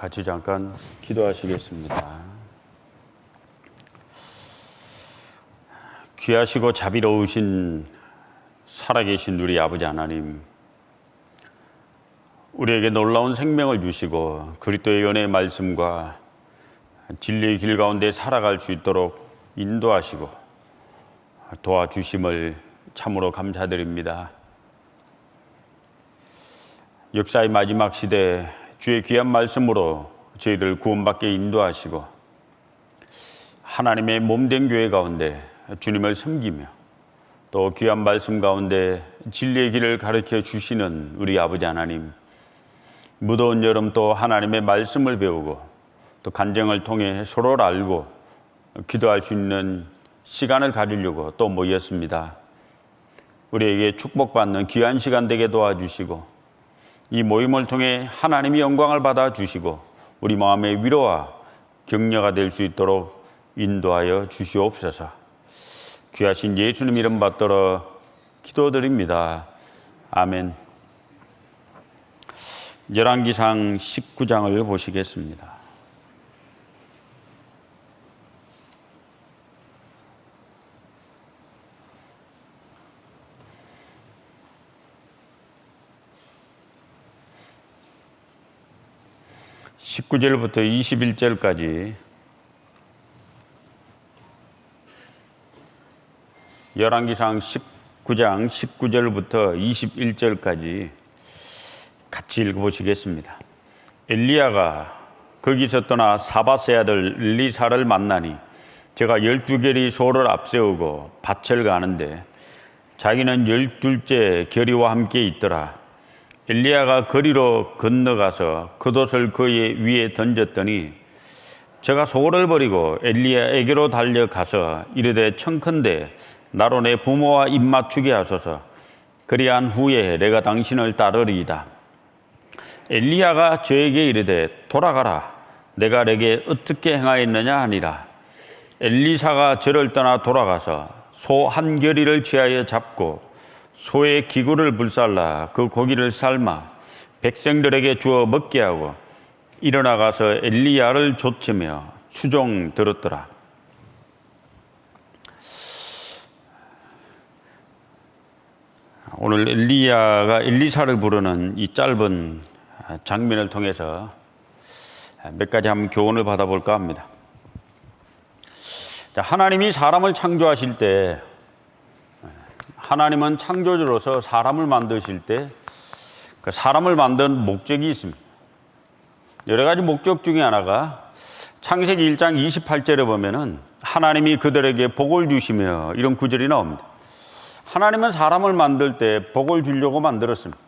같이 잠깐 기도하시겠습니다. 귀하시고 자비로우신 살아계신 우리 아버지 하나님, 우리에게 놀라운 생명을 주시고 그리스도의 연애의 말씀과 진리의 길 가운데 살아갈 수 있도록 인도하시고 도와주심을 참으로 감사드립니다. 역사의 마지막 시대 주의 귀한 말씀으로 저희들 구원받게 인도하시고 하나님의 몸된 교회 가운데 주님을 섬기며 또 귀한 말씀 가운데 진리의 길을 가르쳐 주시는 우리 아버지 하나님, 무더운 여름 또 하나님의 말씀을 배우고 또 간증을 통해 서로를 알고 기도할 수 있는 시간을 가지려고 또 모였습니다. 우리에게 축복받는 귀한 시간 되게 도와주시고 이 모임을 통해 하나님의 영광을 받아주시고 우리 마음의 위로와 격려가 될 수 있도록 인도하여 주시옵소서. 귀하신 예수님 이름 받들어 기도드립니다. 아멘. 열왕기상 19장을 보시겠습니다. (19절부터) (21절까지) 열왕기상 19장 19절부터 21절까지 같이 읽어보시겠습니다. 엘리야가 거기서 떠나 사밧의 아들 엘리사를 만나니 제가 12결의 소를 앞세우고 밭을 가는데 자기는 12째 결의와 함께 있더라. 엘리야가 거리로 건너가서 겉옷을 그의 위에 던졌더니 제가 소를 버리고 엘리야에게로 달려가서 이르되 청컨대 나로 내 부모와 입맞추게 하소서. 그리한 후에 내가 당신을 따르리이다. 엘리야가 저에게 이르되 돌아가라. 내가 내게 어떻게 행하였느냐 하니라. 엘리사가 저를 떠나 돌아가서 소 한 결의를 취하여 잡고 소의 기구를 불살라 그 고기를 삶아 백성들에게 주어 먹게 하고 일어나가서 엘리야를 좇으며 추종 들었더라. 오늘 엘리야가 엘리사를 부르는 이 짧은 장면을 통해서 몇 가지 한번 교훈을 받아볼까 합니다. 자, 하나님이 사람을 창조하실 때, 하나님은 창조주로서 사람을 만드실 때 그 사람을 만든 목적이 있습니다. 여러 가지 목적 중에 하나가 창세기 1장 28절에 보면은 하나님이 그들에게 복을 주시며 이런 구절이 나옵니다. 하나님은 사람을 만들 때 복을 주려고 만들었습니다.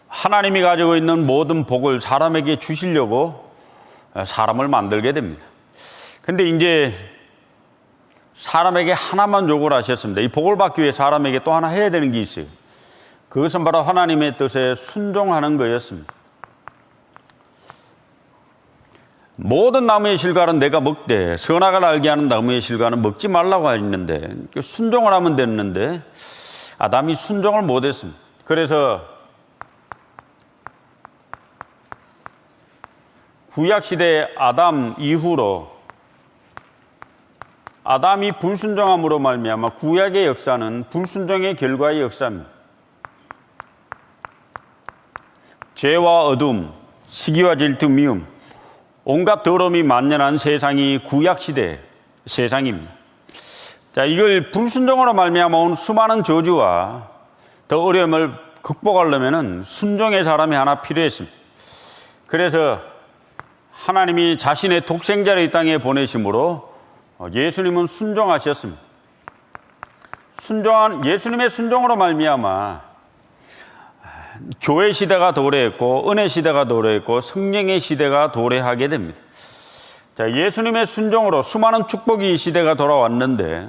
하나님이 가지고 있는 모든 복을 사람에게 주시려고 사람을 만들게 됩니다. 근데 이제 사람에게 하나만 요구를 하셨습니다. 이 복을 받기 위해 사람에게 또 하나 해야 되는 게 있어요. 그것은 바로 하나님의 뜻에 순종하는 거였습니다. 모든 나무의 실과는 내가 먹되 선악을 알게 하는 나무의 실과는 먹지 말라고 했는데 순종을 하면 됐는데 아담이 순종을 못했습니다. 그래서 구약시대 아담 이후로 아담이 불순종함으로 말미암아 구약의 역사는 불순종의 결과의 역사입니다. 죄와 어둠, 시기와 질투, 미움, 온갖 더러움이 만연한 세상이 구약시대 세상입니다. 자, 이걸 불순종으로 말미암아 온 수많은 저주와 더 어려움을 극복하려면 순종의 사람이 하나 필요했습니다. 그래서 하나님이 자신의 독생자를 이 땅에 보내심으로 예수님은 순종하셨습니다. 예수님의 순종으로 말미암아 교회 시대가 도래했고 은혜 시대가 도래했고 성령의 시대가 도래하게 됩니다. 자, 예수님의 순종으로 수많은 축복이 이 시대가 돌아왔는데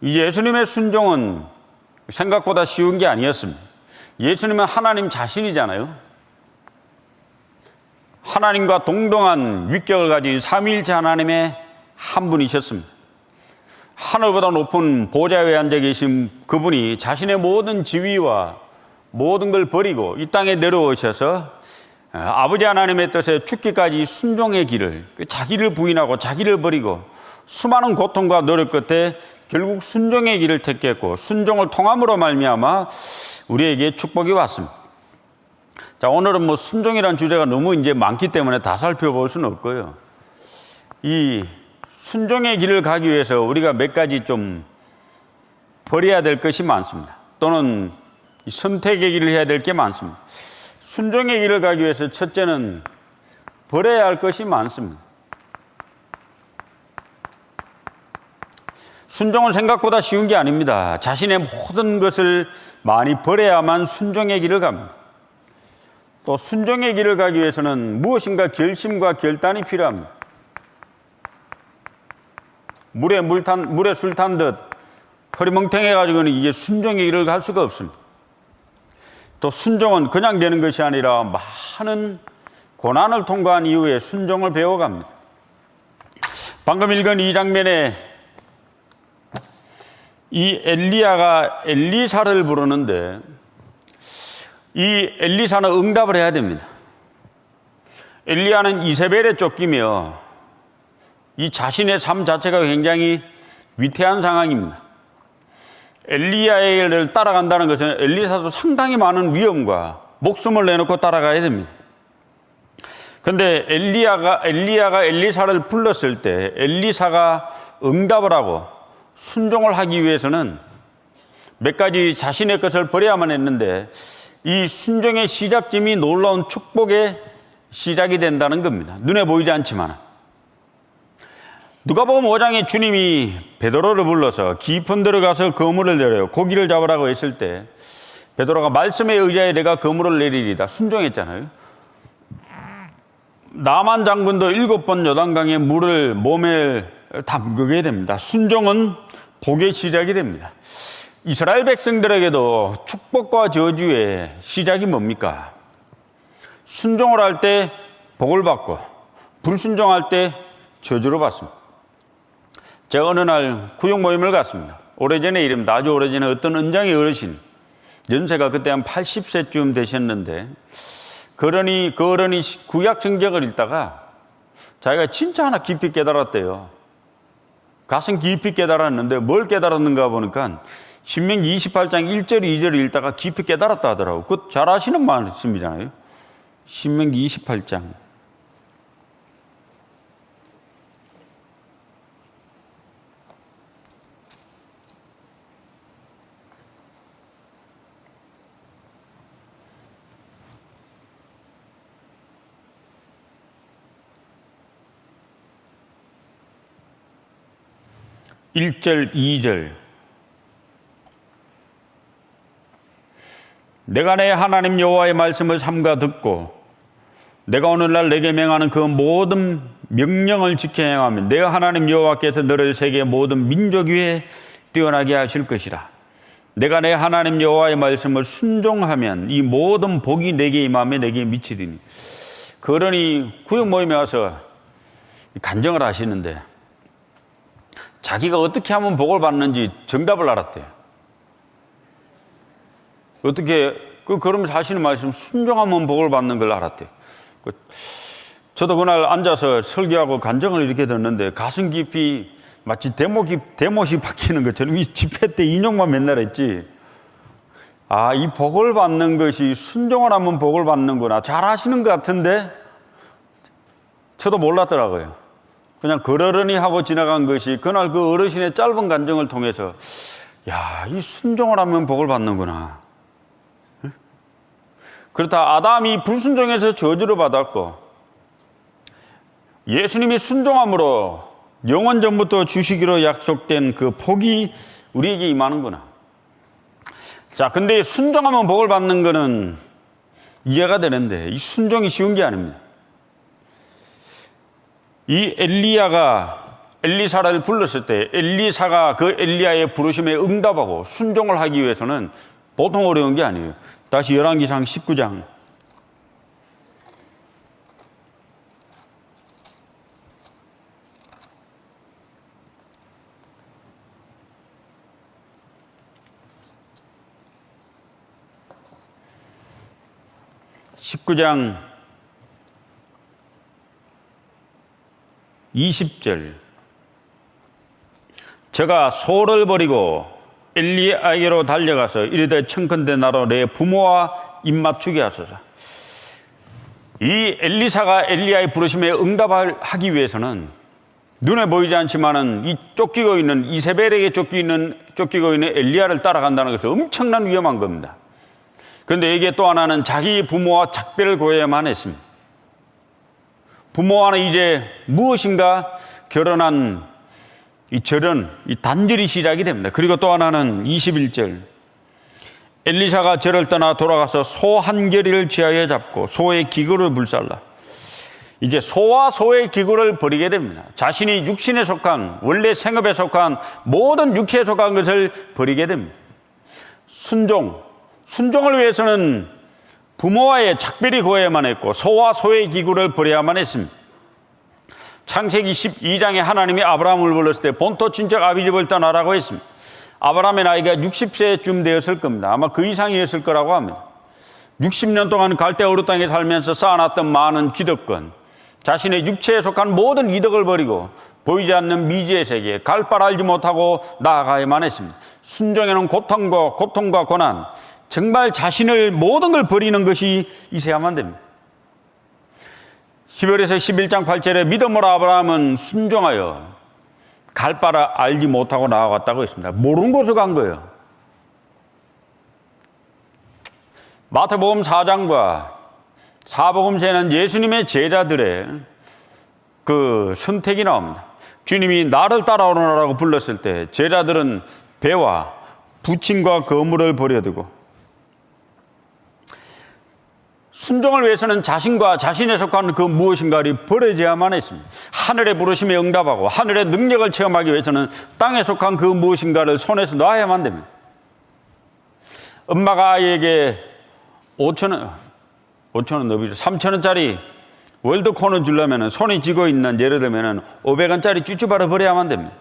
이 예수님의 순종은 생각보다 쉬운 게 아니었습니다. 예수님은 하나님 자신이잖아요. 하나님과 동등한 위격을 가진 삼위일체 하나님의 한 분이셨습니다. 하늘보다 높은 보좌 위에 앉아 계신 그분이 자신의 모든 지위와 모든 걸 버리고 이 땅에 내려오셔서 아버지 하나님의 뜻에 죽기까지 순종의 길을, 자기를 부인하고 자기를 버리고 수많은 고통과 노력 끝에 결국 순종의 길을 택했고, 순종을 통함으로 말미암아 우리에게 축복이 왔습니다. 자, 오늘은 뭐 순종이라는 주제가 너무 이제 많기 때문에 다 살펴볼 수는 없고요. 이 순종의 길을 가기 위해서 우리가 몇 가지 좀 버려야 될 것이 많습니다. 또는 선택의 길을 해야 될 게 많습니다. 순종의 길을 가기 위해서 첫째는 버려야 할 것이 많습니다. 순종은 생각보다 쉬운 게 아닙니다. 자신의 모든 것을 많이 버려야만 순종의 길을 갑니다. 또 순종의 길을 가기 위해서는 무엇인가 결심과 결단이 필요합니다. 물에 술 탄 듯 허리멍텅해가지고는 이게 순종의 길을 갈 수가 없습니다. 또 순종은 그냥 되는 것이 아니라 많은 고난을 통과한 이후에 순종을 배워갑니다. 방금 읽은 이 장면에 이 엘리야가 엘리사를 부르는데, 이 엘리사는 응답을 해야 됩니다. 엘리야는 이세벨에 쫓기며 이 자신의 삶 자체가 굉장히 위태한 상황입니다. 엘리야를 따라간다는 것은 엘리사도 상당히 많은 위험과 목숨을 내놓고 따라가야 됩니다. 그런데 엘리야가 엘리사를 불렀을 때 엘리사가 응답을 하고 순종을 하기 위해서는 몇 가지 자신의 것을 버려야만 했는데, 이 순종의 시작점이 놀라운 축복의 시작이 된다는 겁니다. 눈에 보이지 않지만. 누가복음 5장에 주님이 베드로를 불러서 깊은 데로 가서 그물을 내려요. 고기를 잡으라고 했을 때 베드로가 말씀에 의지하여 내가 그물을 내리리다 순종했잖아요. 나만 장군도 7번 요단강에 물을 몸에 담그게 됩니다. 순종은 복의 시작이 됩니다. 이스라엘 백성들에게도 축복과 저주의 시작이 뭡니까? 순종을 할 때 복을 받고 불순종할 때 저주를 받습니다. 제가 어느 날 구역 모임을 갔습니다. 오래전에 이릅니다. 아주 오래전에 어떤 은장의 어르신, 연세가 그때 한 80세쯤 되셨는데, 그 어른이 구약 성경을 읽다가 자기가 진짜 하나 깊이 깨달았대요. 가슴 깊이 깨달았는데 뭘 깨달았는가 보니까 신명기 28장 1절 2절을 읽다가 깊이 깨달았다 하더라고요. 그거 잘 아시는 말씀이잖아요. 신명기 28장. (1절) (2절) 내가 내 하나님 여호와의 말씀을 삼가 듣고 내가 오늘날 내게 명하는 그 모든 명령을 지켜 행하면 내 하나님 여호와께서 너를 세계 모든 민족 위에 뛰어나게 하실 것이라. 내가 내 하나님 여호와의 말씀을 순종하면 이 모든 복이 내게 임하며 내게 미치리니. 그러니 구역 모임에 와서 간증을 하시는데 자기가 어떻게 하면 복을 받는지 정답을 알았대요. 어떻게, 그러면서 하시는 말씀, 순종하면 복을 받는 걸 알았대요. 저도 그날 앉아서 설교하고 간증을 이렇게 듣는데 가슴 깊이 마치 대못이 박히는 것처럼, 이 집회 때 인용만 맨날 했지. 아, 이 복을 받는 것이 순종을 하면 복을 받는구나. 잘 하시는 것 같은데 저도 몰랐더라고요. 그냥 그러려니 하고 지나간 것이 그날 그 어르신의 짧은 간증을 통해서, 야, 이 순종을 하면 복을 받는구나. 그렇다 아담이 불순종해서 저주를 받았고 예수님이 순종함으로 영원 전부터 주시기로 약속된 그 복이 우리에게 임하는구나. 자, 근데 순종하면 복을 받는 거는 이해가 되는데 이 순종이 쉬운 게 아닙니다. 이 엘리야가 엘리사를 불렀을 때 엘리사가 그 엘리야의 부르심에 응답하고 순종을 하기 위해서는 보통 어려운 게 아니에요. 다시 열왕기상 19장. (19장) 20절. 저가 소를 버리고 엘리야에게로 달려가서 이르되 청컨대 나로 내 부모와 입맞추게 하소서. 이 엘리사가 엘리야의 부르심에 응답하기 위해서는 눈에 보이지 않지만은 이 쫓기고 있는 이세벨에게 쫓기고 있는 엘리야를 따라간다는 것은 엄청난 위험한 겁니다. 그런데 이게 또 하나는 자기 부모와 작별을 고해야만 했습니다. 부모와는 이제 무엇인가 결혼한 이 절은 이 단절이 시작이 됩니다. 그리고 또 하나는 21절. 엘리사가 절을 떠나 돌아가서 소 한 겨리를 취하여 잡고 소의 기구를 불살라. 이제 소와 소의 기구를 버리게 됩니다. 자신이 육신에 속한, 원래 생업에 속한 모든 육체에 속한 것을 버리게 됩니다. 순종을 위해서는 부모와의 작별이 고해야만 했고 소와 소의 기구를 버려야만 했습니다. 창세기 12장에 하나님이 아브라함을 불렀을 때 본토 친척 아비집을 떠나라고 했습니다. 아브라함의 나이가 60세쯤 되었을 겁니다. 아마 그 이상이었을 거라고 합니다. 60년 동안 갈대아 우르 땅에 살면서 쌓아놨던 많은 기득권, 자신의 육체에 속한 모든 이득을 버리고 보이지 않는 미지의 세계, 갈 바를 알지 못하고 나아가야만 했습니다. 순종에는 고통과 고난, 정말 자신을 모든 걸 버리는 것이 있어야만 됩니다. 10월에서 11장 8절에 믿음으로 아브라함은 순종하여 갈 바를 알지 못하고 나아갔다고 했습니다. 모르는 곳으로 간 거예요. 마태복음 4장과 사복음서에는 예수님의 제자들의 그 선택이 나옵니다. 주님이 나를 따라오너라고 불렀을 때 제자들은 배와 부침과 거물을 버려두고 순종을 위해서는 자신과 자신에 속한 그 무엇인가를 버려야만 했습니다. 하늘의 부르심에 응답하고 하늘의 능력을 체험하기 위해서는 땅에 속한 그 무엇인가를 손에서 놔야만 됩니다. 엄마가 아이에게 5,000원 너비죠. 3,000원짜리 월드콘을 주려면 손에 쥐고 있는, 예를 들면 500원짜리 쭈쭈바를 버려야만 됩니다.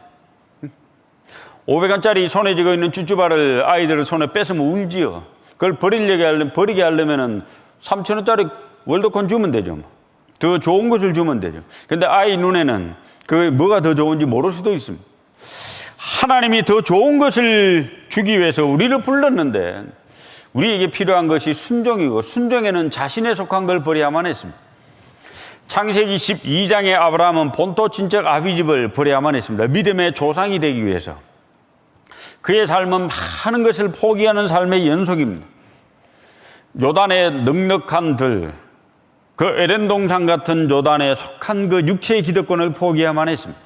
500원짜리 손에 쥐고 있는 쭈쭈바를 아이들을 손에 뺏으면 울지요. 그걸 버리게 하려면 3,000원짜리 월드콘 주면 되죠. 더 좋은 것을 주면 되죠. 근데 아이 눈에는 그 뭐가 더 좋은지 모를 수도 있습니다. 하나님이 더 좋은 것을 주기 위해서 우리를 불렀는데 우리에게 필요한 것이 순종이고 순종에는 자신에 속한 걸 버려야만 했습니다. 창세기 12장의 아브라함은 본토 친척 아비집을 버려야만 했습니다. 믿음의 조상이 되기 위해서. 그의 삶은 많은 것을 포기하는 삶의 연속입니다. 요단의 넉넉한 들, 그 에덴 동산 같은 요단에 속한 그 육체의 기득권을 포기해야만 했습니다.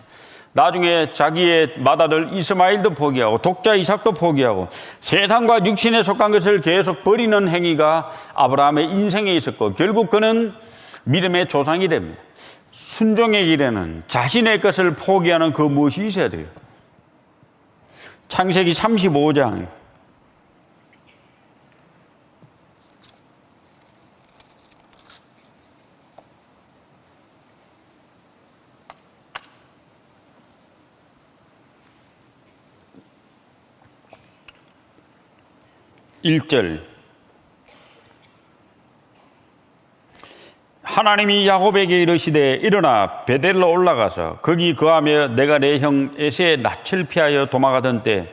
나중에 자기의 맏아들 이스마일도 포기하고 독자 이삭도 포기하고 세상과 육신에 속한 것을 계속 버리는 행위가 아브라함의 인생에 있었고 결국 그는 믿음의 조상이 됩니다. 순종의 길에는 자신의 것을 포기하는 그 무엇이 있어야 돼요. 창세기 35장 1절. 하나님이 야곱에게 이르시되 일어나 베델로 올라가서 거기 거하며 내가 내 형 에세의 낯을 피하여 도망하던 때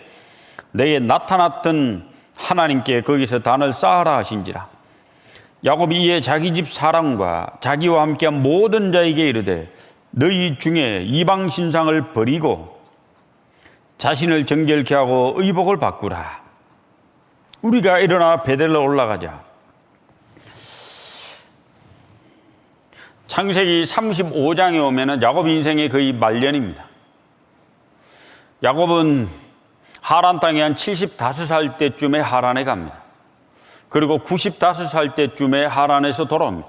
내게 나타났던 하나님께 거기서 단을 쌓아라 하신지라. 야곱이 이에 자기 집 사람과 자기와 함께한 모든 자에게 이르되 너희 중에 이방 신상을 버리고 자신을 정결케 하고 의복을 바꾸라. 우리가 일어나 베델로 올라가자. 창세기 35장에 오면은 야곱 인생의 거의 말년입니다. 야곱은 하란 땅에 한 75살 때쯤에 하란에 갑니다. 그리고 95살 때쯤에 하란에서 돌아옵니다.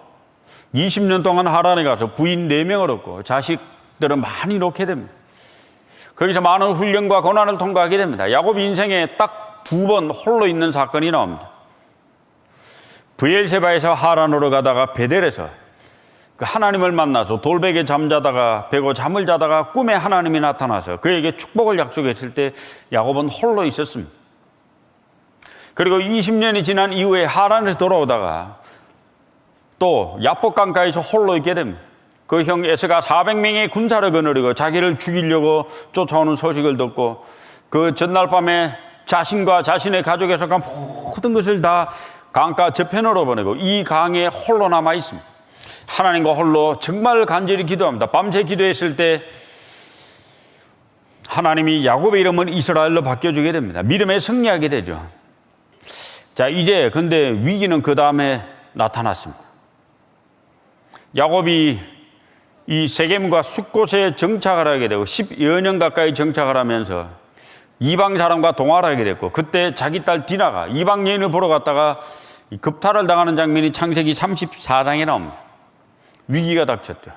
20년 동안 하란에 가서 부인 4명을 얻고 자식들을 많이 놓게 됩니다. 거기서 많은 훈련과 고난을 통과하게 됩니다. 야곱 인생에 딱 2번 홀로 있는 사건이 나옵니다. 브엘세바에서 하란으로 가다가 베델에서 그 하나님을 만나서 돌베개 잠자다가 베고 잠을 자다가 꿈에 하나님이 나타나서 그에게 축복을 약속했을 때 야곱은 홀로 있었습니다. 그리고 20년이 지난 이후에 하란에서 돌아오다가 또 야복강가에서 홀로 있게 됩니다. 그 형 에서가 400명의 군사를 거느리고 자기를 죽이려고 쫓아오는 소식을 듣고 그 전날 밤에 자신과 자신의 가족에 속한 모든 것을 다 강가 저편으로 보내고 이 강에 홀로 남아 있습니다. 하나님과 홀로 정말 간절히 기도합니다. 밤새 기도했을 때 하나님이 야곱의 이름을 이스라엘로 바뀌어주게 됩니다. 믿음에 승리하게 되죠. 자, 이제 근데 위기는 그 다음에 나타났습니다. 야곱이 이 세겜과 숫곳에 정착을 하게 되고 10여 년 가까이 정착을 하면서 이방 사람과 동화를 하게 됐고, 그때 자기 딸 디나가 이방 여인을 보러 갔다가 급탈을 당하는 장면이 창세기 34장에 나옵니다. 위기가 닥쳤죠.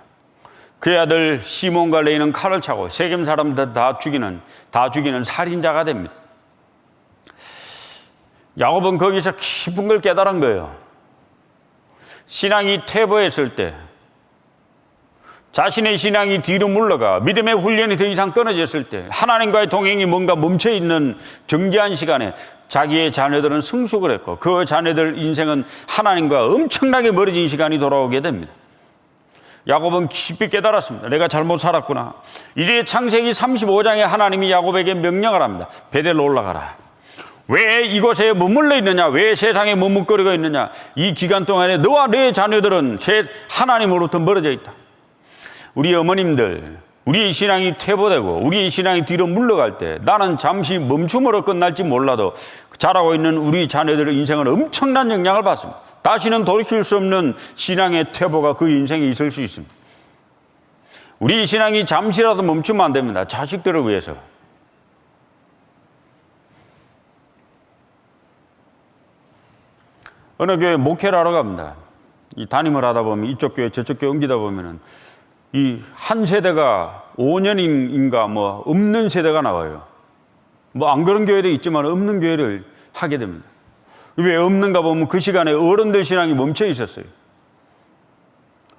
그의 아들 시몬과 레이는 칼을 차고 세겜 사람들 다 죽이는 살인자가 됩니다. 야곱은 거기서 깊은 걸 깨달은 거예요. 신앙이 퇴보했을 때, 자신의 신앙이 뒤로 물러가 믿음의 훈련이 더 이상 끊어졌을 때, 하나님과의 동행이 뭔가 멈춰있는 정기한 시간에 자기의 자녀들은 성숙을 했고 그 자녀들 인생은 하나님과 엄청나게 멀어진 시간이 돌아오게 됩니다. 야곱은 깊이 깨달았습니다. 내가 잘못 살았구나. 이제 창세기 35장에 하나님이 야곱에게 명령을 합니다. 베델로 올라가라. 왜 이곳에 머물러 있느냐? 왜 세상에 머뭇거리고 있느냐? 이 기간 동안에 너와 내 자녀들은 하나님으로부터 멀어져 있다. 우리 어머님들, 우리의 신앙이 퇴보되고 우리의 신앙이 뒤로 물러갈 때 나는 잠시 멈춤으로 끝날지 몰라도 자라고 있는 우리 자녀들의 인생은 엄청난 영향을 받습니다. 다시는 돌이킬 수 없는 신앙의 퇴보가 그 인생에 있을 수 있습니다. 우리 신앙이 잠시라도 멈추면 안 됩니다. 자식들을 위해서. 어느 교회 목회를 하러 갑니다. 이 담임을 하다 보면 이쪽 교회 저쪽 교회 옮기다 보면은 이 한 세대가 5년인가 뭐 없는 세대가 나와요. 뭐 안 그런 교회도 있지만 없는 교회를 하게 됩니다. 왜 없는가 보면 그 시간에 어른들 신앙이 멈춰 있었어요.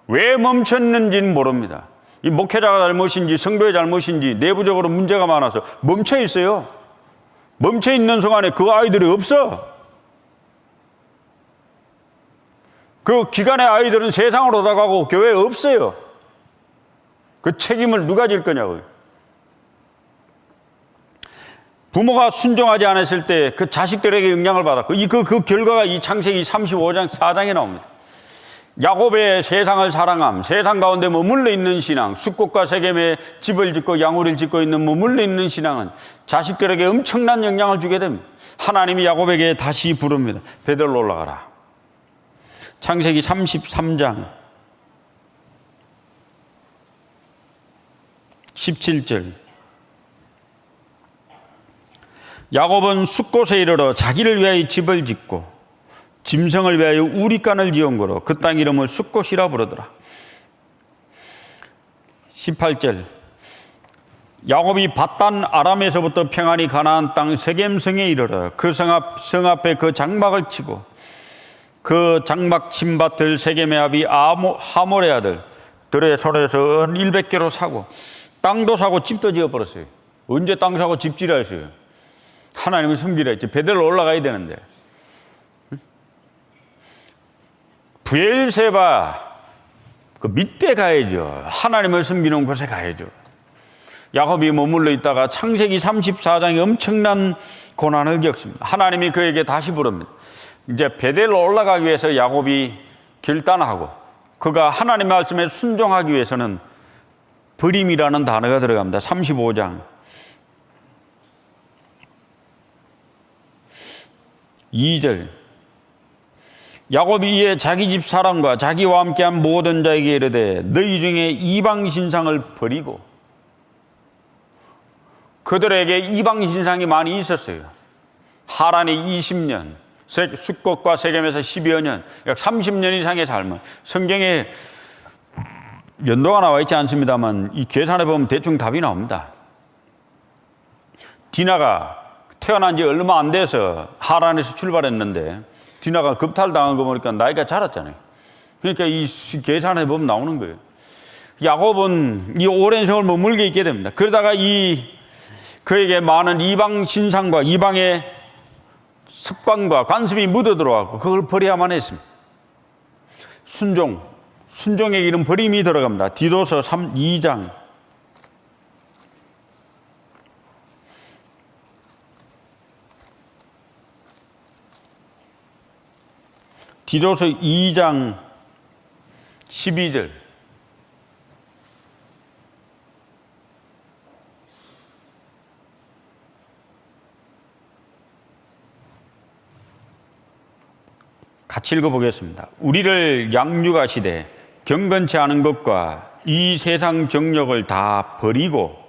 왜 멈췄는지는 모릅니다. 이 목회자가 잘못인지 성도의 잘못인지 내부적으로 문제가 많아서 멈춰 있어요. 멈춰 있는 순간에 그 아이들이 없어. 그 기간의 아이들은 세상으로 나가고 교회에 없어요. 그 책임을 누가 질 거냐고요. 부모가 순종하지 않았을 때 그 자식들에게 영향을 받았고 그 결과가 이 창세기 35장 4장에 나옵니다. 야곱의 세상을 사랑함, 세상 가운데 머물러 있는 신앙, 숫곳과 세겜에 집을 짓고 양우리를 짓고 있는 머물러 있는 신앙은 자식들에게 엄청난 영향을 주게 됩니다. 하나님이 야곱에게 다시 부릅니다. 베델로 올라가라. 창세기 33장 17절. 야곱은 숫곳에 이르러 자기를 위하여 집을 짓고 짐승을 위하여 우리간을 지은 거로 그 땅 이름을 숫곳이라 부르더라. 18절. 야곱이 밧단 아람에서부터 평안히 가나안 땅 세겜성에 이르러 그 성 앞에 그 장막을 치고 그 장막 침밭을 세겜의 아비 하몰의 아들들의 손에서 100개로 사고 땅도 사고 집도 지어버렸어요. 언제 땅 사고 집 지라 했어요? 하나님을 섬기라 했지. 베델로 올라가야 되는데. 브엘세바 그 밑에 가야죠. 하나님을 섬기는 곳에 가야죠. 야곱이 머물러 있다가 창세기 34장에 엄청난 고난을 겪습니다. 하나님이 그에게 다시 부릅니다. 이제 베델로 올라가기 위해서 야곱이 결단하고 그가 하나님의 말씀에 순종하기 위해서는 버림이라는 단어가 들어갑니다. 35장 2절. 야곱이 이에 자기 집 사람과 자기와 함께한 모든 자에게 이르되 너희 중에 이방 신상을 버리고, 그들에게 이방 신상이 많이 있었어요. 하란에 20년, 숫곳과 세겜에서 10여 년, 약 30년 이상의 삶을, 성경에 연도가 나와 있지 않습니다만 이 계산해 보면 대충 답이 나옵니다. 디나가 태어난 지 얼마 안 돼서 하란에서 출발했는데 디나가 급탈당한 거 보니까 나이가 자랐잖아요. 그러니까 이 계산해 보면 나오는 거예요. 야곱은 이 오랜 세월 머물게 있게 됩니다. 그러다가 그에게 많은 이방 신상과 이방의 습관과 관습이 묻어 들어왔고 그걸 버려야만 했습니다. 순종의 길은 버림이 들어갑니다. 디도서 2장. 디도서 2장 12절. 같이 읽어보겠습니다. 우리를 양육하시되 경건치 않은 것과 이 세상 정욕을 다 버리고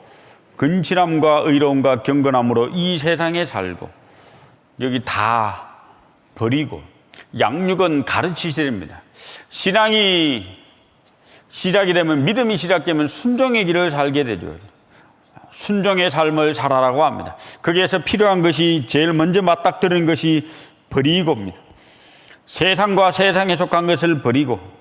근실함과 의로움과 경건함으로 이 세상에 살고, 여기 다 버리고, 양육은 가르치셔야 됩니다. 신앙이 시작이 되면, 믿음이 시작되면 순종의 길을 살게 되죠. 순종의 삶을 살아라고 합니다. 거기에서 필요한 것이, 제일 먼저 맞닥뜨리는 것이 버리고입니다. 세상과 세상에 속한 것을 버리고,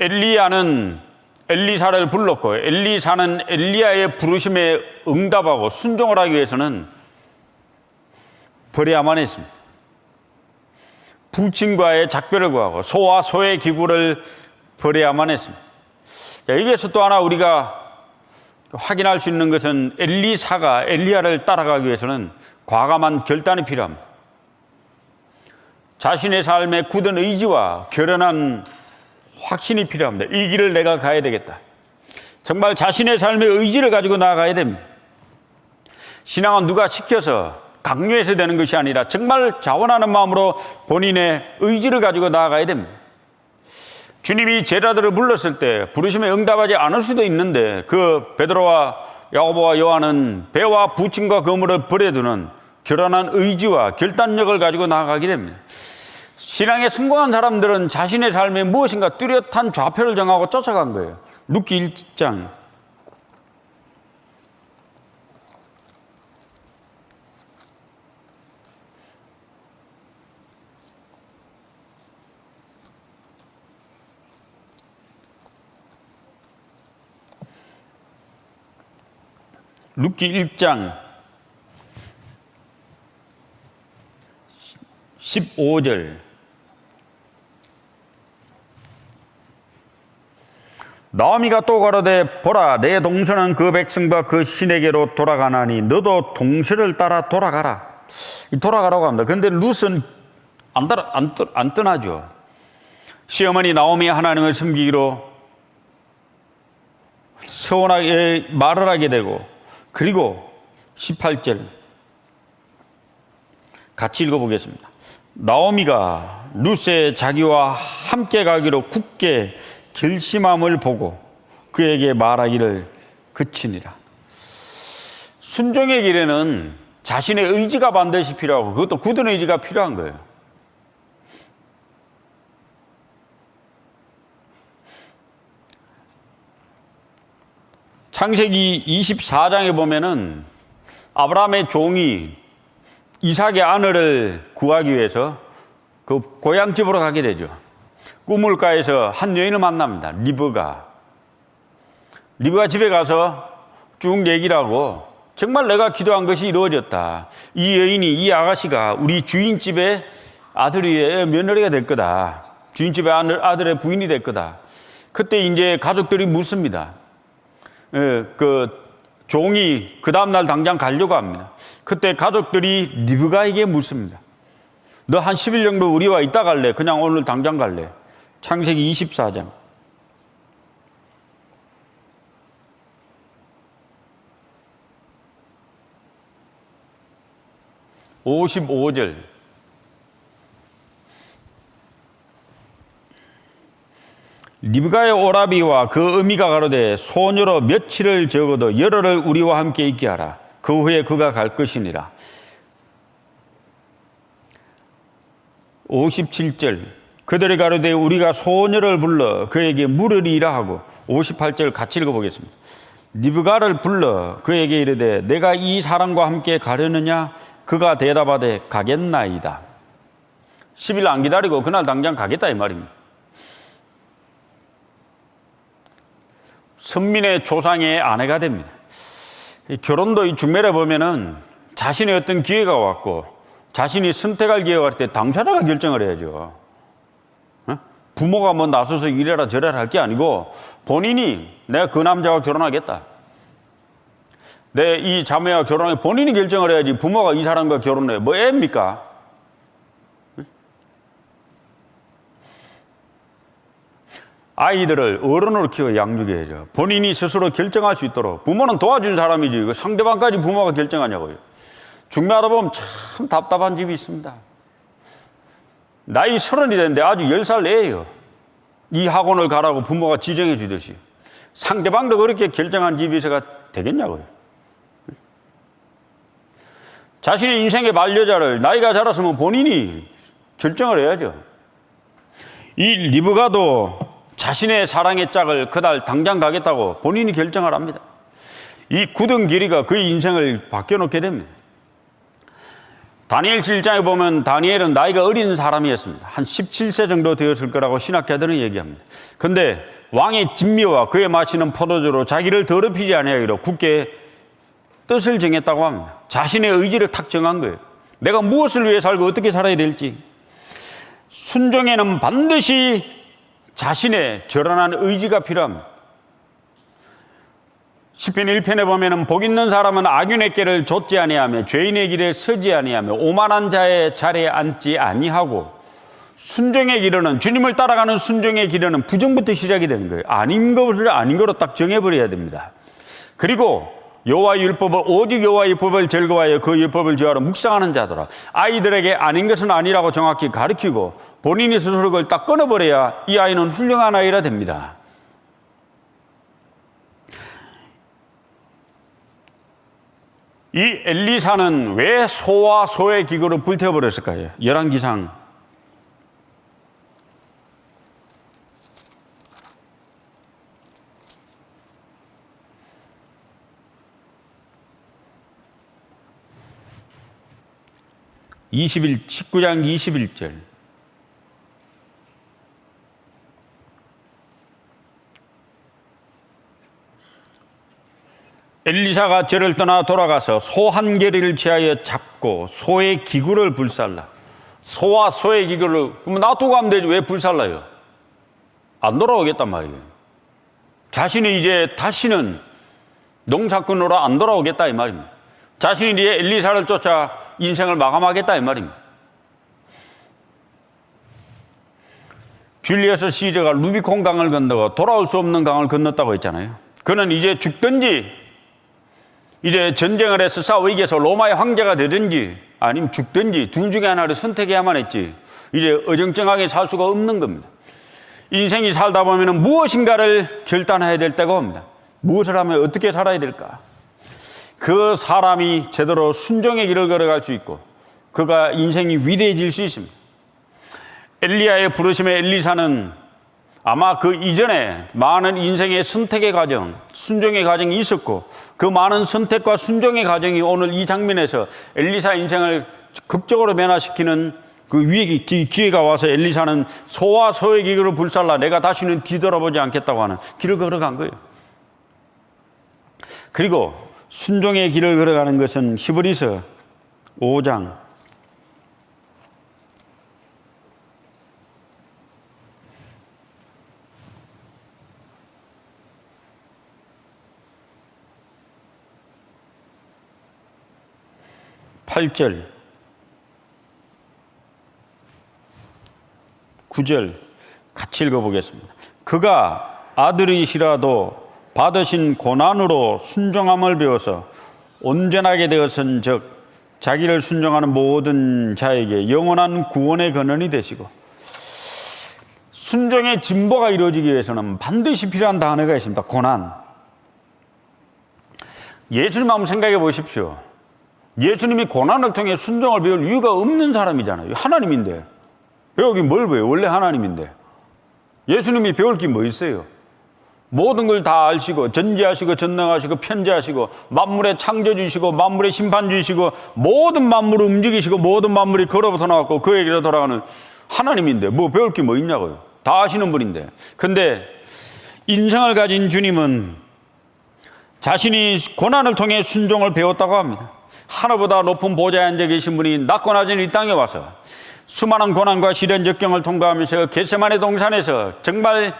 엘리야는 엘리사를 불렀고, 엘리사는 엘리야의 부르심에 응답하고 순종을 하기 위해서는 버려야만 했습니다. 부친과의 작별을 구하고 소와 소의 기구를 버려야만 했습니다. 자, 여기에서 또 하나 우리가 확인할 수 있는 것은, 엘리사가 엘리야를 따라가기 위해서는 과감한 결단이 필요합니다. 자신의 삶에 굳은 의지와 결연한 확신이 필요합니다. 이 길을 내가 가야 되겠다. 정말 자신의 삶의 의지를 가지고 나아가야 됩니다. 신앙은 누가 시켜서 강요해서 되는 것이 아니라 정말 자원하는 마음으로 본인의 의지를 가지고 나아가야 됩니다. 주님이 제자들을 불렀을 때 부르심에 응답하지 않을 수도 있는데, 그 베드로와 야고보와 요한은 배와 부침과 그물을 버려두는 결연한 의지와 결단력을 가지고 나아가게 됩니다. 신앙에 성공한 사람들은 자신의 삶에 무엇인가 뚜렷한 좌표를 정하고 쫓아간 거예요. 룻기 1장. 룻기 1장 15절. 나오미가 또 가로되, 보라, 내 동서는 그 백성과 그 신에게로 돌아가나니 너도 동서를 따라 돌아가라. 돌아가라고 합니다. 그런데 룻은 안 떠나죠. 시어머니 나오미 하나님을 섬기기로 서운하게 말을 하게 되고, 그리고 18절 같이 읽어보겠습니다. 나오미가 룻의 자기와 함께 가기로 굳게 결심함을 보고 그에게 말하기를 그치니라. 순종의 길에는 자신의 의지가 반드시 필요하고, 그것도 굳은 의지가 필요한 거예요. 창세기 24장에 보면은 아브라함의 종이 이삭의 아내를 구하기 위해서 그 고향집으로 가게 되죠. 우물가에서 한 여인을 만납니다. 리브가 집에 가서 쭉 얘기를 하고, 정말 내가 기도한 것이 이루어졌다. 이 여인이, 이 아가씨가 우리 주인집의 아들의 며느리가 될 거다. 주인집의 아들의 부인이 될 거다. 그때 이제 가족들이 묻습니다. 그 종이 그 다음날 당장 가려고 합니다. 그때 가족들이 리브가에게 묻습니다. 너 한 10일 정도 우리와 있다 갈래? 그냥 오늘 당장 갈래? 창세기 24장. (55절) 리브가의 오라비와 그 어미가 가로되, 소녀로 며칠을 적어도 열흘을 우리와 함께 있게 하라. 그 후에 그가 갈 것이니라. 57절 그들이 가로되, 우리가 소녀를 불러 그에게 물으리라 하고. 58절 같이 읽어보겠습니다. 리브가를 불러 그에게 이르되, 내가 이 사람과 함께 가려느냐? 그가 대답하되, 가겠나이다. 10일 안 기다리고 그날 당장 가겠다 이 말입니다. 선민의 조상의 아내가 됩니다. 결혼도 이 중매를 보면은 자신의 어떤 기회가 왔고, 자신이 선택할 기회가 왔을 때 당사자가 결정을 해야죠. 부모가 뭐 나서서 이래라 저래라 할 게 아니고 본인이 내가 그 남자와 결혼하겠다. 내 이 자매와 결혼해 본인이 결정을 해야지 부모가 이 사람과 결혼해. 뭐 애입니까? 아이들을 어른으로 키워 양육해야죠. 본인이 스스로 결정할 수 있도록. 부모는 도와준 사람이지 상대방까지 부모가 결정하냐고요. 중요하다 보면 참 답답한 집이 있습니다. 나이 30이 됐는데 아주 10살 애예요. 이 학원을 가라고 부모가 지정해 주듯이. 상대방도 그렇게 결정한 집에서가 되겠냐고요. 자신의 인생의 반려자를 나이가 자랐으면 본인이 결정을 해야죠. 이 리브가도 자신의 사랑의 짝을 그날 당장 가겠다고 본인이 결정을 합니다. 이 굳은 길이가 그의 인생을 바뀌어놓게 됩니다. 다니엘 7장에 보면 다니엘은 나이가 어린 사람이었습니다. 한 17세 정도 되었을 거라고 신학자들은 얘기합니다. 그런데 왕의 진미와 그에 마시는 포도주로 자기를 더럽히지 아니하기로 굳게 뜻을 정했다고 합니다. 자신의 의지를 탁 정한 거예요. 내가 무엇을 위해 살고 어떻게 살아야 될지. 순종에는 반드시 자신의 결혼한 의지가 필요합니다. 시편 1편에 보면은 복 있는 사람은 악인의 길을 좇지 아니하며 죄인의 길에 서지 아니하며 오만한 자의 자리에 앉지 아니하고. 순종의 길은 주님을 따라가는 순종의 길은 부정부터 시작이 되는 거예요. 아닌 것을 아닌 거로 딱 정해버려야 됩니다. 그리고 여호와의 율법을 오직 여호와의 율법을 즐거워하여 그 율법을 지하로 묵상하는 자더라. 아이들에게 아닌 것은 아니라고 정확히 가르치고 본인이 스스로 그걸 딱 끊어버려야 이 아이는 훌륭한 아이라 됩니다. 이 엘리사는 왜 소와 소의 기구를 불태워버렸을까요? 열왕기상 19장 21절. 엘리사가 저를 떠나 돌아가서 소 한 개를 취하여 잡고 소의 기구를 불살라. 소와 소의 기구를 그럼 놔두고 하면 되지 왜 불살라요? 안 돌아오겠단 말이에요. 자신이 이제 다시는 농사꾼으로 안 돌아오겠다 이 말입니다. 자신이 이제 엘리사를 쫓아 인생을 마감하겠다 이 말입니다. 줄리어스 시저가 루비콘 강을 건너고 돌아올 수 없는 강을 건넜다고 했잖아요. 그는 이제 죽든지 이제 전쟁을 해서 싸워 이겨서 로마의 황제가 되든지 아니면 죽든지 둘 중에 하나를 선택해야만 했지 이제 어정쩡하게 살 수가 없는 겁니다. 인생이 살다 보면 무엇인가를 결단해야 될 때가 옵니다. 무엇을 하면 어떻게 살아야 될까? 그 사람이 제대로 순종의 길을 걸어갈 수 있고 그가 인생이 위대해질 수 있습니다. 엘리야의 부르심에 엘리사는 아마 그 이전에 많은 인생의 선택의 과정, 순종의 과정이 있었고 그 많은 선택과 순종의 과정이 오늘 이 장면에서 엘리사 인생을 극적으로 변화시키는 그 위에 기회가 와서 엘리사는 소와 소의 기구를 불살라 내가 다시는 뒤돌아보지 않겠다고 하는 길을 걸어간 거예요. 그리고 순종의 길을 걸어가는 것은 히브리서 5장 8절 9절 같이 읽어보겠습니다. 그가 아들이시라도 받으신 고난으로 순종함을 배워서 온전하게 되었은즉 자기를 순종하는 모든 자에게 영원한 구원의 근원이 되시고. 순종의 진보가 이루어지기 위해서는 반드시 필요한 단어가 있습니다. 고난. 예수님 한번 생각해 보십시오. 예수님이 고난을 통해 순종을 배울 이유가 없는 사람이잖아요. 하나님인데 배우긴 뭘 배워요? 원래 하나님인데. 예수님이 배울 게 뭐 있어요? 모든 걸 다 아시고 전지하시고 전능하시고 편지하시고 만물의 창조주시고 만물의 심판주시고 모든 만물을 움직이시고 모든 만물이 걸어부터 나왔고 그에게로 돌아가는 하나님인데 뭐 배울 게 뭐 있냐고요. 다 아시는 분인데. 근데 인생을 가진 주님은 자신이 고난을 통해 순종을 배웠다고 합니다. 하늘보다 높은 보좌에 앉아 계신 분이 낮고 낮은 이 땅에 와서 수많은 고난과 시련 역경을 통과하면서 겟세마네 동산에서 정말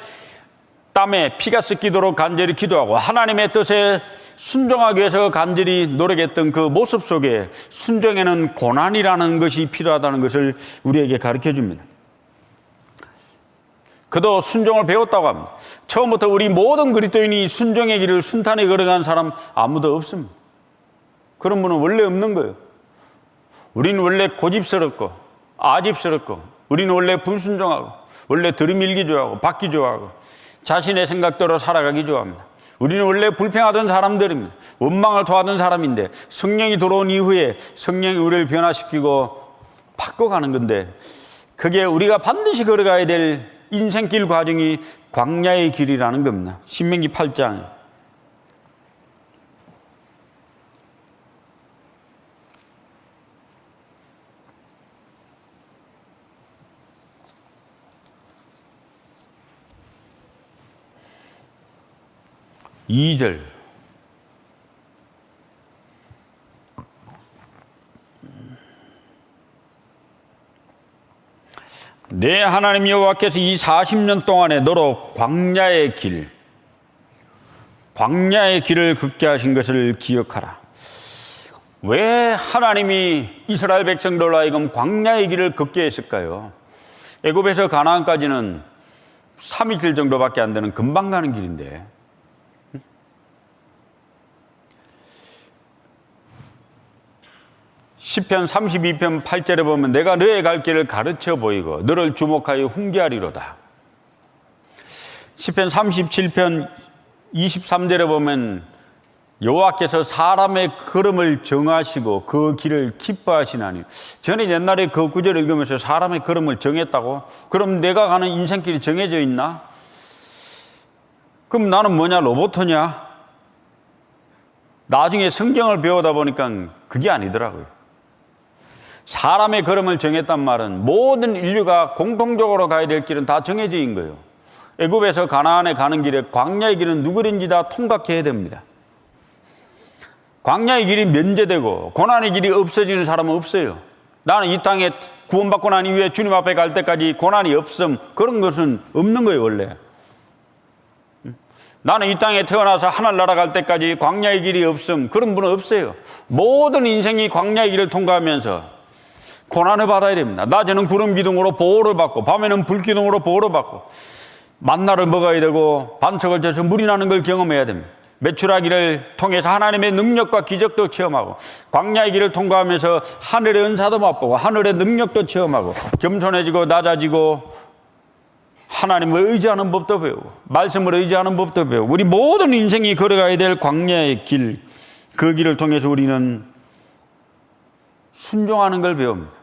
땀에 피가 섞이도록 간절히 기도하고 하나님의 뜻에 순종하기 위해서 간절히 노력했던 그 모습 속에 순종에는 고난이라는 것이 필요하다는 것을 우리에게 가르쳐 줍니다. 그도 순종을 배웠다고 합니다. 처음부터 우리 모든 그리스도인이 순종의 길을 순탄히 걸어간 사람 아무도 없습니다. 그런 분은 원래 없는 거예요. 우리는 원래 고집스럽고 아집스럽고 우리는 원래 불순종하고 원래 들이밀기 좋아하고 받기 좋아하고 자신의 생각대로 살아가기 좋아합니다. 우리는 원래 불평하던 사람들입니다. 원망을 토하던 사람인데 성령이 들어온 이후에 성령이 우리를 변화시키고 바꿔가는 건데 그게 우리가 반드시 걸어가야 될 인생길 과정이 광야의 길이라는 겁니다. 신명기 8장 2절 내 하나님 여호와께서 이 40년 동안에 너로 광야의 길을 걷게 하신 것을 기억하라. 왜 하나님이 이스라엘 백성들로 하여금 광야의 길을 걷게 했을까요? 애굽에서 가나안까지는 3이틀 정도밖에 안 되는 금방 가는 길인데 시편 32편 8절에 보면 내가 너의 갈 길을 가르쳐 보이고 너를 주목하여 훈계하리로다. 시편 37편 23절에 보면 여호와께서 사람의 걸음을 정하시고 그 길을 기뻐하시나니. 저는 옛날에 그 구절을 읽으면서 사람의 걸음을 정했다고? 그럼 내가 가는 인생길이 정해져 있나? 그럼 나는 뭐냐, 로봇이냐? 나중에 성경을 배우다 보니까 그게 아니더라고요. 사람의 걸음을 정했단 말은 모든 인류가 공통적으로 가야 될 길은 다 정해져 있는 거예요. 애굽에서 가나안에 가는 길에 광야의 길은 누구든지 다 통과해야 됩니다. 광야의 길이 면제되고 고난의 길이 없어지는 사람은 없어요. 나는 이 땅에 구원받고 난 이후에 주님 앞에 갈 때까지 고난이 없음, 그런 것은 없는 거예요, 원래. 나는 이 땅에 태어나서 하늘나라 갈 때까지 광야의 길이 없음, 그런 분은 없어요. 모든 인생이 광야의 길을 통과하면서 고난을 받아야 됩니다. 낮에는 구름 기둥으로 보호를 받고 밤에는 불 기둥으로 보호를 받고 만나를 먹어야 되고 반석을 져서 물이 나는 걸 경험해야 됩니다. 메추라기를 통해서 하나님의 능력과 기적도 체험하고 광야의 길을 통과하면서 하늘의 은사도 맛보고 하늘의 능력도 체험하고 겸손해지고 낮아지고 하나님을 의지하는 법도 배우고 말씀을 의지하는 법도 배우고 우리 모든 인생이 걸어가야 될 광야의 길, 그 길을 통해서 우리는 순종하는 걸 배웁니다.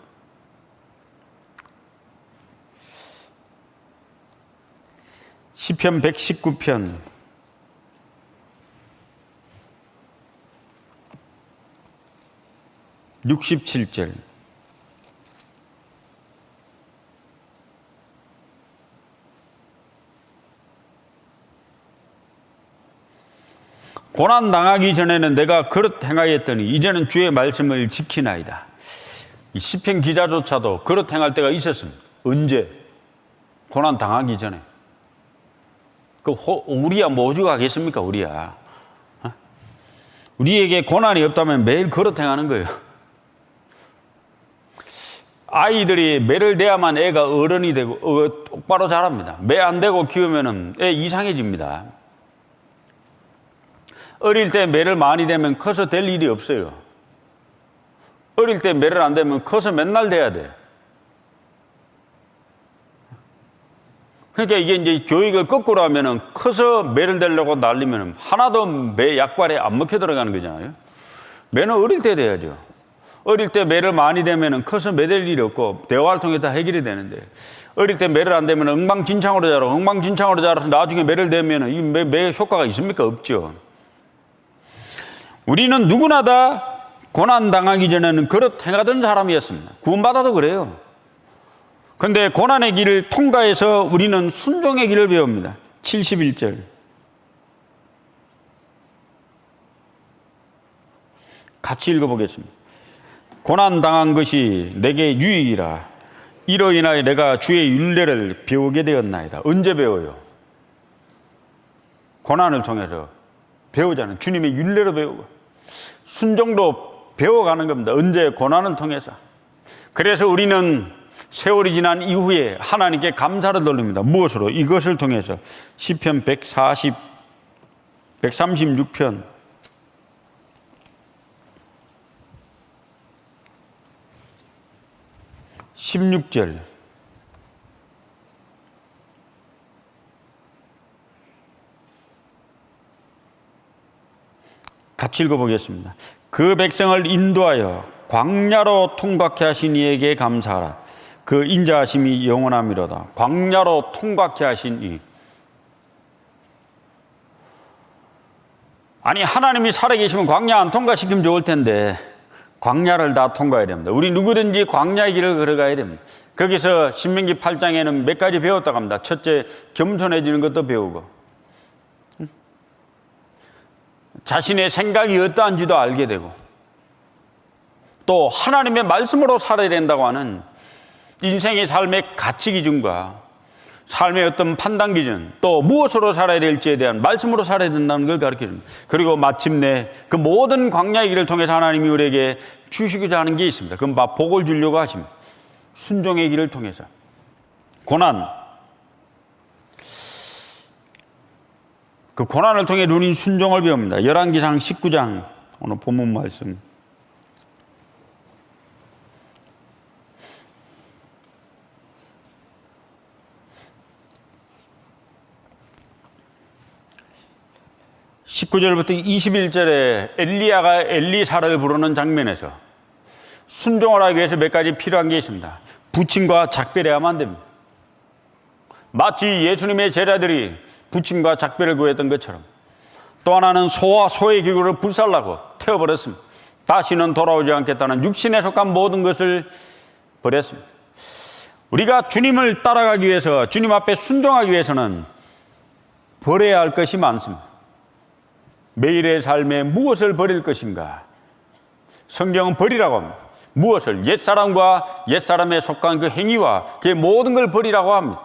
시편 119편 67절 고난 당하기 전에는 내가 그릇 행하였더니 이제는 주의 말씀을 지키나이다. 이 시편 기자조차도 그릇 행할 때가 있었습니다. 언제? 고난 당하기 전에. 우리야 뭐 오죽하겠습니까? 우리야. 우리에게 고난이 없다면 매일 그릇 행하는 거예요. 아이들이 매를 대야만 애가 어른이 되고 똑바로 자랍니다. 매 안 대고 키우면 애 이상해집니다. 어릴 때 매를 많이 대면 커서 될 일이 없어요. 어릴 때 매를 안 대면 커서 맨날 대야 돼. 그러니까 이게 이제 교육을 거꾸로 하면은 커서 매를 대려고 날리면은 하나도 매 약발에 안 먹혀 들어가는 거잖아요. 매는 어릴 때 돼야죠. 어릴 때 매를 많이 대면은 커서 매댈 일이 없고 대화를 통해 다 해결이 되는데 어릴 때 매를 안 대면 엉망진창으로 자라고 엉망진창으로 자라서 나중에 매를 대면은 이 매 효과가 있습니까? 없죠. 우리는 누구나 다 고난 당하기 전에는 그릇 행하던 사람이었습니다. 구원받아도 그래요. 그런데 고난의 길을 통과해서 우리는 순종의 길을 배웁니다. 71절 같이 읽어보겠습니다. 고난 당한 것이 내게 유익이라 이로 인하여 내가 주의 율례를 배우게 되었나이다. 언제 배워요? 고난을 통해서 배우자는 주님의 율례로 배우고 순종도 배워가는 겁니다. 언제? 고난을 통해서. 그래서 우리는 세월이 지난 이후에 하나님께 감사를 돌립니다. 무엇으로? 이것을 통해서. 시편 136편 16절 같이 읽어보겠습니다. 그 백성을 인도하여 광야로 통과케 하신 이에게 감사하라. 그 인자하심이 영원함이로다. 광야로 통과케 하신 이. 아니, 하나님이 살아계시면 광야 안 통과시키면 좋을 텐데 광야를 다 통과해야 됩니다. 우리 누구든지 광야의 길을 걸어가야 됩니다. 거기서 신명기 8장에는 몇 가지 배웠다고 합니다. 첫째, 겸손해지는 것도 배우고, 자신의 생각이 어떠한지도 알게 되고, 또 하나님의 말씀으로 살아야 된다고 하는 인생의 삶의 가치 기준과 삶의 어떤 판단 기준, 또 무엇으로 살아야 될지에 대한 말씀으로 살아야 된다는 걸 가르쳐줍니다. 그리고 마침내 그 모든 광야의 길을 통해서 하나님이 우리에게 주시고자 하는 게 있습니다. 그건 복을 주려고 하십니다. 순종의 길을 통해서. 고난, 그 고난을 통해 누린 순종을 배웁니다. 열왕기상 19장 오늘 본문 말씀 19절부터 21절에 엘리야가 엘리사를 부르는 장면에서 순종을 하기 위해서 몇 가지 필요한 게 있습니다. 부침과 작별해야만 됩니다. 마치 예수님의 제자들이 부침과 작별을 구했던 것처럼. 또 하나는 소와 소의 기구를 불살라고 태워버렸습니다. 다시는 돌아오지 않겠다는 육신에 속한 모든 것을 버렸습니다. 우리가 주님을 따라가기 위해서, 주님 앞에 순종하기 위해서는 버려야 할 것이 많습니다. 매일의 삶에 무엇을 버릴 것인가? 성경은 버리라고 합니다. 무엇을? 옛사람과 옛사람에 속한 그 행위와 그 모든 걸 버리라고 합니다.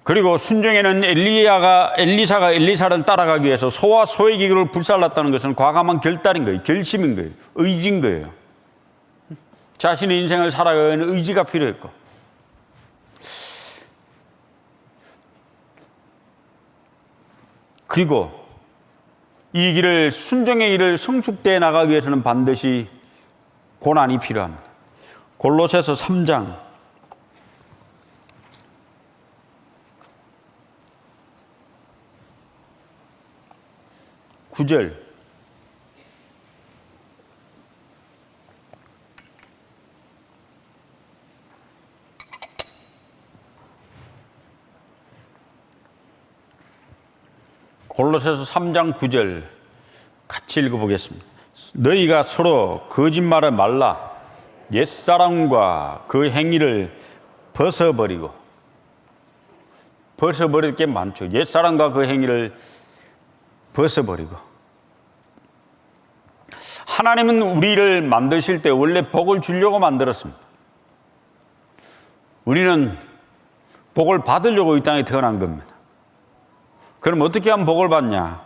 그리고 순종에는 엘리사가 엘리사를 따라가기 위해서 소와 소의 기구를 불살랐다는 것은 과감한 결단인 거예요. 결심인 거예요. 의지인 거예요. 자신의 인생을 살아가는 의지가 필요했고, 그리고 이 길을, 순종의 길을 성숙되어 나가기 위해서는 반드시 고난이 필요합니다. 골로새서 3장 9절 골로새서 3장 9절 같이 읽어보겠습니다. 너희가 서로 거짓말을 말라. 옛사람과 그 행위를 벗어버리고. 벗어버릴 게 많죠. 옛사람과 그 행위를 벗어버리고. 하나님은 우리를 만드실 때 원래 복을 주려고 만들었습니다. 우리는 복을 받으려고 이 땅에 태어난 겁니다. 그럼 어떻게 하면 복을 받냐?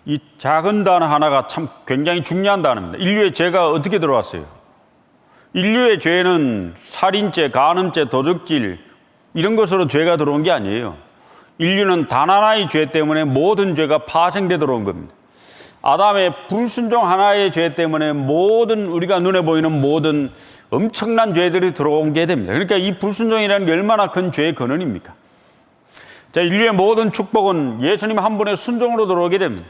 이 작은 단어 하나가 참 굉장히 중요한 단어입니다. 인류의 죄가 어떻게 들어왔어요? 인류의 죄는 살인죄, 간음죄, 도둑질 이런 것으로 죄가 들어온 게 아니에요. 인류는 단 하나의 죄 때문에 모든 죄가 파생돼 들어온 겁니다. 아담의 불순종 하나의 죄 때문에 모든, 우리가 눈에 보이는 모든 엄청난 죄들이 들어온 게 됩니다. 그러니까 이 불순종이라는 게 얼마나 큰 죄의 근원입니까? 자, 인류의 모든 축복은 예수님 한 분의 순종으로 들어오게 됩니다.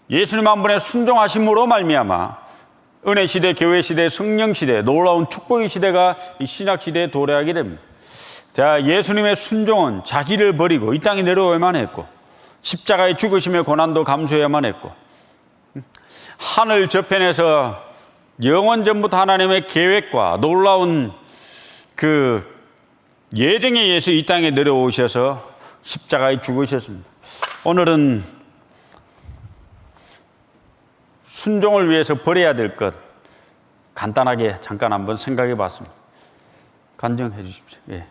예수님 한 분의 순종하심으로 말미암아 은혜 시대, 교회 시대, 성령 시대, 놀라운 축복의 시대가 이 신약 시대에 도래하게 됩니다. 자, 예수님의 순종은 자기를 버리고 이 땅에 내려오야만 했고, 십자가의 죽으심의 고난도 감수해야만 했고, 하늘 저편에서 영원 전부터 하나님의 계획과 놀라운 그 예정에 의해서 이 땅에 내려오셔서 십자가에 죽으셨습니다. 오늘은 순종을 위해서 버려야 될 것 간단하게 잠깐 한번 생각해 봤습니다. 간증해 주십시오. 예.